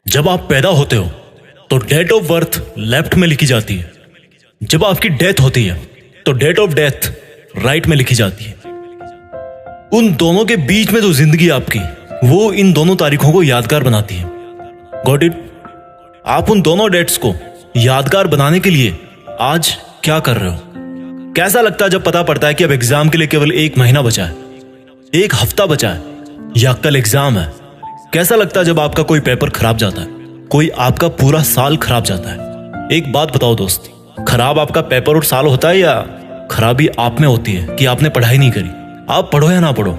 जब आप पैदा होते हो तो डेट ऑफ बर्थ लेफ्ट में लिखी जाती है। जब आपकी डेथ होती है तो डेट ऑफ डेथ राइट में लिखी जाती है। उन दोनों के बीच में जो जिंदगी आपकी, वो इन दोनों तारीखों को यादगार बनाती है। Got it? आप उन दोनों डेट्स को यादगार बनाने के लिए आज क्या कर रहे हो? कैसा लगता है जब पता पड़ता है कि अब एग्जाम के लिए केवल 1 महीना बचा है, 1 हफ्ता बचा है, या कल एग्जाम है? कैसा लगता है जब आपका कोई पेपर खराब जाता है, कोई आपका पूरा साल खराब जाता है? एक बात बताओ दोस्त, खराब आपका पेपर और साल होता है या खराबी आप में होती है कि आपने पढ़ाई नहीं करी? आप पढ़ो या ना पढ़ो,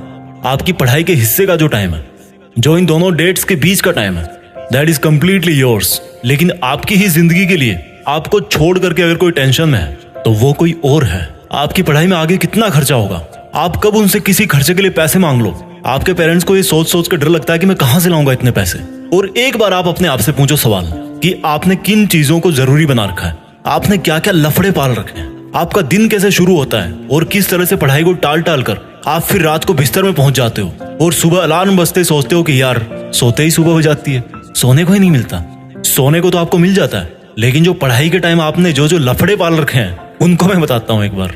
आपकी पढ़ाई के हिस्से का जो टाइम है, जो इन दोनों डेट्स के बीच का टाइम है, दैट इज कंप्लीटली योर्स। लेकिन आपकी ही जिंदगी के लिए आपको छोड़ करके अगर कोई टेंशन में है तो वो कोई और है। आपकी पढ़ाई में आगे कितना खर्चा होगा, आप कब उनसे किसी खर्चे के लिए पैसे मांग लो। आपके पेरेंट्स को ये सोच सोच कर डर लगता है कि मैं कहां से लाऊंगा इतने पैसे। और एक बार आप अपने आप से पूछो सवाल कि आपने किन चीजों को जरूरी बना रखा है, आपने क्या क्या लफड़े पाल रखे हैं, आपका दिन कैसे शुरू होता है और किस तरह से पढ़ाई को टाल टाल कर आप फिर रात को बिस्तर में पहुंच जाते हो और सुबह अलार्म बजते सोचते हो कि यार सोते ही सुबह हो जाती है। सोने को ही नहीं मिलता। सोने को तो आपको मिल जाता है, लेकिन जो पढ़ाई के टाइम आपने जो जो लफड़े पाल रखे हैं उनको मैं बताता हूं एक बार।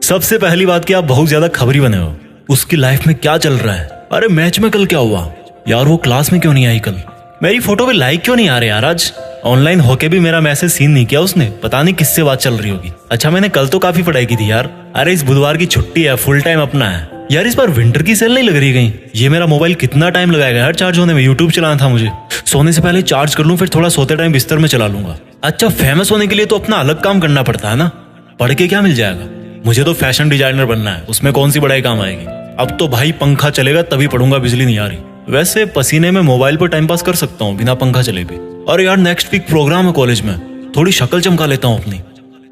सबसे पहली बात कि आप बहुत ज्यादा खबरी बने हो। उसकी लाइफ में क्या चल रहा है? अरे मैच में कल क्या हुआ यार, वो क्लास में क्यों नहीं आई कल, मेरी फोटो पे लाइक क्यों नहीं आ रहे यार, आज ऑनलाइन होके भी मेरा मैसेज सीन नहीं किया उसने, पता नहीं किससे बात चल रही होगी। अच्छा मैंने कल तो काफी पढ़ाई की थी यार। अरे इस बुधवार की छुट्टी है, फुल टाइम अपना है यार। इस बार विंटर की सेल नहीं लग रही कहीं? ये मेरा मोबाइल कितना टाइम लगाएगा यार चार्ज होने में, यूट्यूब चलाना था मुझे। सोने से पहले चार्ज कर लूं, फिर थोड़ा सोते टाइम बिस्तर में चला लूंगा। अच्छा फेमस होने के लिए तो अपना अलग काम करना पड़ता है ना, पढ़ के क्या मिल जाएगा? मुझे तो फैशन डिजाइनर बनना है, उसमें कौन सी पढ़ाई काम आएगी? अब तो भाई पंखा चलेगा तभी पढ़ूंगा, बिजली नहीं आ रही। वैसे पसीने में मोबाइल पर टाइम पास कर सकता हूँ बिना पंखा चले भी। और यार नेक्स्ट वीक प्रोग्राम है कॉलेज में, थोड़ी शक्ल चमका लेता हूँ अपनी,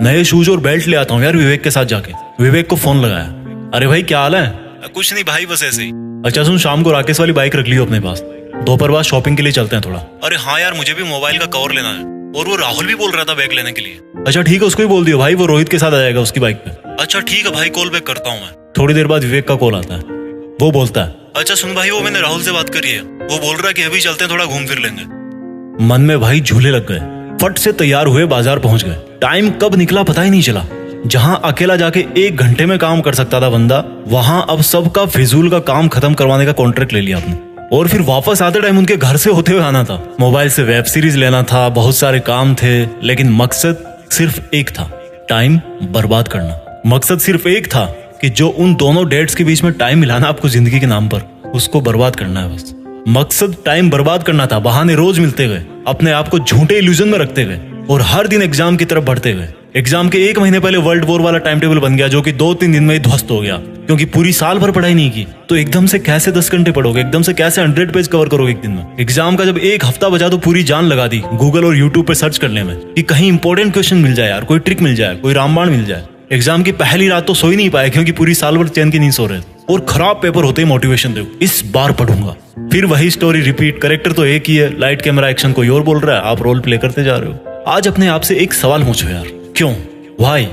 नए शूज और बेल्ट ले आता हूँ यार विवेक के साथ जाके। विवेक को फोन लगाया, अरे भाई क्या हाल है? कुछ नहीं भाई बस ऐसे ही। अच्छा सुन, शाम को राकेश वाली बाइक रख लियो अपने पास, दोपहर बाद शॉपिंग के लिए चलते हैं थोड़ा। अरे हाँ यार मुझे भी मोबाइल का कवर लेना है, और वो राहुल भी बोल रहा था बैग लेने के लिए। अच्छा ठीक है, उसको ही बोल दियो भाई, वो रोहित के साथ आ जाएगा उसकी बाइक पे। अच्छा ठीक है भाई, कॉल बैक करता हूँ मैं। थोड़ी देर बाद विवेक का कॉल आता है, वो बोलता है अच्छा सुन भाई, वो मैंने राहुल से बात करी है, वो बोल रहा है कि अभी चलते हैं, थोड़ा घूम फिर लेंगे। मन में भाई झूले लग गए, फट से तैयार हुए बाजार पहुंच गए। टाइम कब निकला पता ही नहीं चला। जहां अकेला जाके 1 घंटे में काम कर सकता था बंदा, वहां अब सबका फिजूल का काम खत्म करवाने का कॉन्ट्रैक्ट ले लिया आपने। और फिर वापस आते टाइम उनके घर से होते हुए आना था, मोबाइल से वेब सीरीज लेना था, बहुत सारे काम थे, लेकिन मकसद सिर्फ एक था, टाइम बर्बाद करना। मकसद सिर्फ एक था कि जो उन दोनों डेट्स के बीच में टाइम मिलाना आपको जिंदगी के नाम पर, उसको बर्बाद करना है बस। मकसद टाइम बर्बाद करना था। बहाने रोज मिलते गए, अपने आप को झूठे इल्यूजन में रखते गए और हर दिन एग्जाम की तरफ बढ़ते गए। एग्जाम के 1 महीने पहले वर्ल्ड वॉर वाला टाइम टेबल बन गया, जो कि 2-3 दिन में ही ध्वस्त हो गया, क्योंकि पूरी साल भर पढ़ाई नहीं की। तो एकदम से कैसे 10 घंटे पढ़ोगे, एकदम से कैसे 100 पेज कवर करोगे एक दिन में? एग्जाम का जब 1 हफ्ता बचा तो पूरी जान लगा दी गूगल और यूट्यूब पे सर्च करने में कि कहीं इंपॉर्टेंट क्वेश्चन मिल जाए यार, कोई ट्रिक मिल जाए, कोई रामबाण मिल जाए। एग्जाम की पहली रात तो सो ही नहीं पाए, क्योंकि पूरी साल भर चैन की नींद सो रहे थे। और खराब पेपर होते ही मोटिवेशन दे, इस बार पढ़ूंगा। फिर वही स्टोरी रिपीट, कैरेक्टर तो एक ही है, लाइट कैमरा एक्शन कोई और बोल रहा है, आप रोल प्ले करते जा रहे हो। आज अपने आप से एक सवाल पूछो यार, क्यों? व्हाई?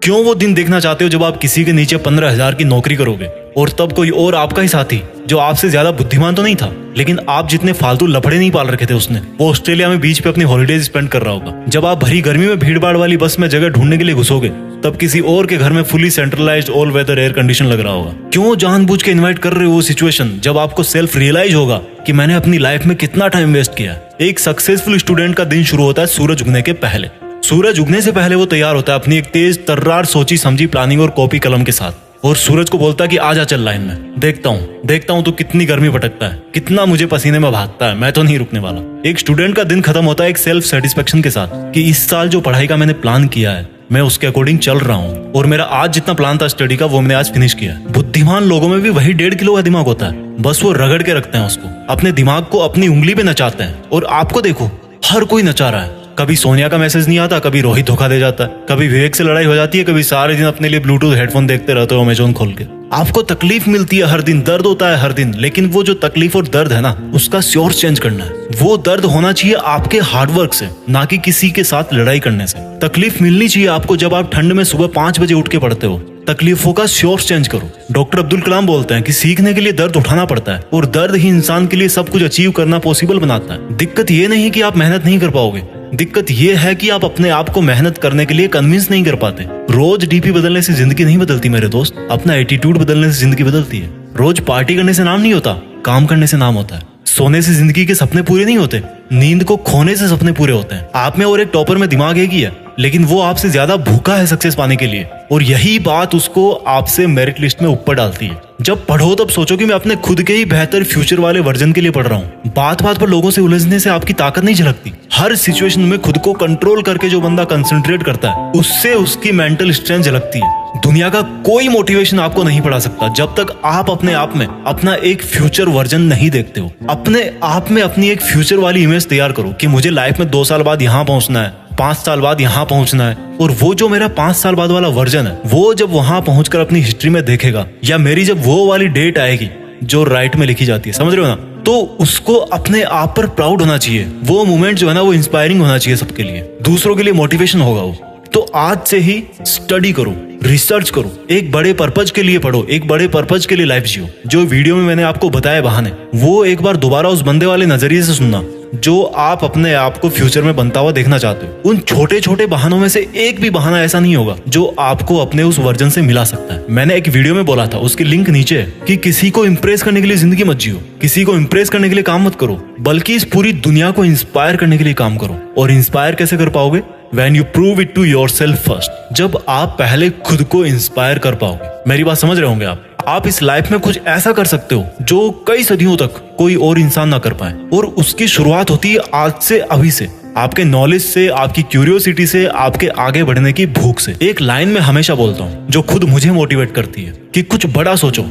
क्यों वो दिन देखना चाहते हो जब आप किसी के नीचे 15,000 की नौकरी करोगे और तब कोई और आपका ही साथी, जो आपसे ज्यादा बुद्धिमान तो नहीं था, लेकिन आप जितने फालतू लफड़े नहीं पाल रखे थे उसने, वो ऑस्ट्रेलिया में बीच पे अपनी हॉलीडेज स्पेंड कर रहा होगा। जब आप भरी गर्मी में भीड़ भाड़ वाली बस में जगह ढूंढने के लिए घुसोगे, तब किसी और के घर में fully centralised all weather air condition लग रहा होगा। क्यों जानबूझ के इन्वाइट कर रहे हो वो सिचुएशन जब आपको सेल्फ रियलाइज होगा कि मैंने अपनी लाइफ में कितना टाइम वेस्ट किया। एक सक्सेसफुल स्टूडेंट का दिन शुरू होता है सूरज उगने के पहले। सूरज उगने से पहले वो तैयार होता है अपनी एक तेज तर्रार सोची समझी प्लानिंग और कॉपी कलम के साथ, और सूरज को बोलता है कि आजा चल लाइन में, देखता हूँ तो कितनी गर्मी भटकता है, कितना मुझे पसीने में भागता है, मैं तो नहीं रुकने वाला। एक स्टूडेंट का दिन खत्म होता है एक सेल्फ सेटिस्फेक्शन के साथ कि इस साल जो पढ़ाई का मैंने प्लान किया है, मैं उसके अकॉर्डिंग चल रहा हूँ, और मेरा आज जितना प्लान था स्टडी का, वो मैंने आज फिनिश किया। बुद्धिमान लोगों में भी वही 1.5 किलो का दिमाग होता है, बस वो रगड़ के रखते हैं उसको, अपने दिमाग को अपनी उंगली पे नचाते हैं। और आपको देखो, हर कोई नचा रहा है। कभी सोनिया का मैसेज नहीं आता, कभी रोहित धोखा दे जाता है, कभी विवेक से लड़ाई हो जाती है, कभी सारे दिन अपने लिए ब्लूटूथ हेडफोन देखते रहते हो अमेज़न खोल के। आपको तकलीफ मिलती है हर दिन, दर्द होता है हर दिन, लेकिन वो जो तकलीफ और दर्द है ना, उसका सोर्स चेंज करना है। वो दर्द होना चाहिए आपके हार्डवर्क से, ना कि किसी के साथ लड़ाई करने से। तकलीफ मिलनी चाहिए आपको जब आप ठंड में सुबह 5 बजे उठ के पढ़ते हो। तकलीफों का सोर्स चेंज करो। डॉक्टर अब्दुल कलाम बोलते हैं कि सीखने के लिए दर्द उठाना पड़ता है और दर्द ही इंसान के लिए सब कुछ अचीव करना पॉसिबल बनाता है। दिक्कत ये नहीं कि आप मेहनत नहीं कर पाओगे, दिक्कत ये है कि आप अपने आप को मेहनत करने के लिए कन्विंस नहीं कर पाते। रोज डीपी बदलने से जिंदगी नहीं बदलती मेरे दोस्त, अपना एटीट्यूड बदलने से जिंदगी बदलती है। रोज पार्टी करने से नाम नहीं होता, काम करने से नाम होता है। सोने से जिंदगी के सपने पूरे नहीं होते, नींद को खोने से सपने पूरे होते हैं। आप में और एक टॉपर में दिमाग एक ही है, लेकिन वो आपसे ज्यादा भूखा है सक्सेस पाने के लिए, और यही बात उसको आपसे मेरिट लिस्ट में ऊपर डालती है। जब पढ़ो तब सोचो कि मैं अपने खुद के ही बेहतर फ्यूचर वाले वर्जन के लिए पढ़ रहा हूँ। बात बात पर लोगों से उलझने से आपकी ताकत नहीं झलकती। हर सिचुएशन में खुद को कंट्रोल करके जो बंदा कंसंट्रेट करता है, उससे उसकी मेंटल स्ट्रेंथ झलकती है। दुनिया का कोई मोटिवेशन आपको नहीं पढ़ा सकता जब तक आप अपने आप में अपना एक फ्यूचर वर्जन नहीं देखते हो। अपने आप में अपनी एक फ्यूचर वाली इमेज तैयार करो कि मुझे लाइफ में 2 साल बाद यहाँ पहुंचना है, 5 साल बाद यहाँ पहुंचना है। और वो जो मेरा 5 साल बाद वाला वर्जन है, वो जब वहां पहुंचकर अपनी हिस्ट्री में देखेगा, या मेरी जब वो वाली डेट आएगी जो राइट में लिखी जाती है, समझ रहे हो ना, तो उसको अपने आप पर प्राउड होना चाहिए। वो मोमेंट जो है ना, वो इंस्पायरिंग होना चाहिए सबके लिए, दूसरों के लिए मोटिवेशन होगा वो। तो आज से ही स्टडी करो, रिसर्च करो, एक बड़े पर्पज के लिए पढ़ो, एक बड़े पर्पज के लिए लाइफ जियो। जो वीडियो में मैंने आपको बताया बहाने, वो एक बार दोबारा उस बंदे वाले नजरिए से सुनना जो आप अपने आप को फ्यूचर में बनता हुआ देखना चाहते हो। उन छोटे छोटे बहानों में से एक भी बहाना ऐसा नहीं होगा जो आपको अपने उस वर्जन से मिला सकता है। मैंने एक वीडियो में बोला था, उसकी लिंक नीचे है, कि किसी को इंप्रेस करने के लिए जिंदगी मत जियो, किसी को इंप्रेस करने के लिए काम मत करो, बल्कि इस पूरी दुनिया को इंस्पायर करने के लिए काम करो। और इंस्पायर कैसे कर पाओगे? When you prove it to yourself first, जब आप पहले खुद को इंस्पायर कर पाओगे। मेरी बात समझ रहे होंगे आप इस लाइफ में कुछ ऐसा कर सकते हो जो कई सदियों तक कोई और इंसान ना कर पाए, और उसकी शुरुआत होती है आज से, अभी से, आपके नॉलेज से, आपकी क्यूरियोसिटी से, आपके आगे बढ़ने की भूख से। एक लाइन में हमेशा बोलता हूँ जो खुद मुझे मोटिवेट करती है कि कुछ बड़ा सोचो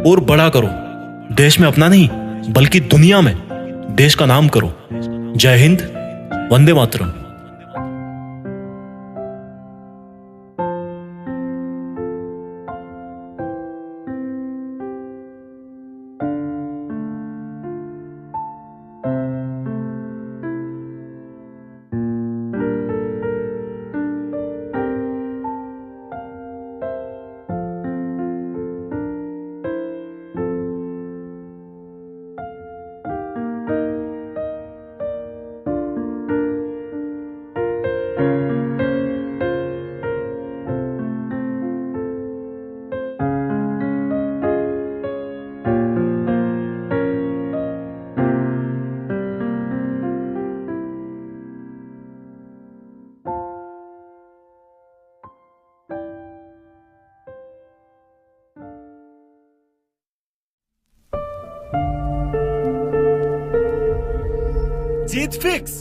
और बड़ा करो। देश में अपना नहीं बल्कि दुनिया में देश का नाम करो। जय हिंद, वंदे मातरम। जीत फिक्स।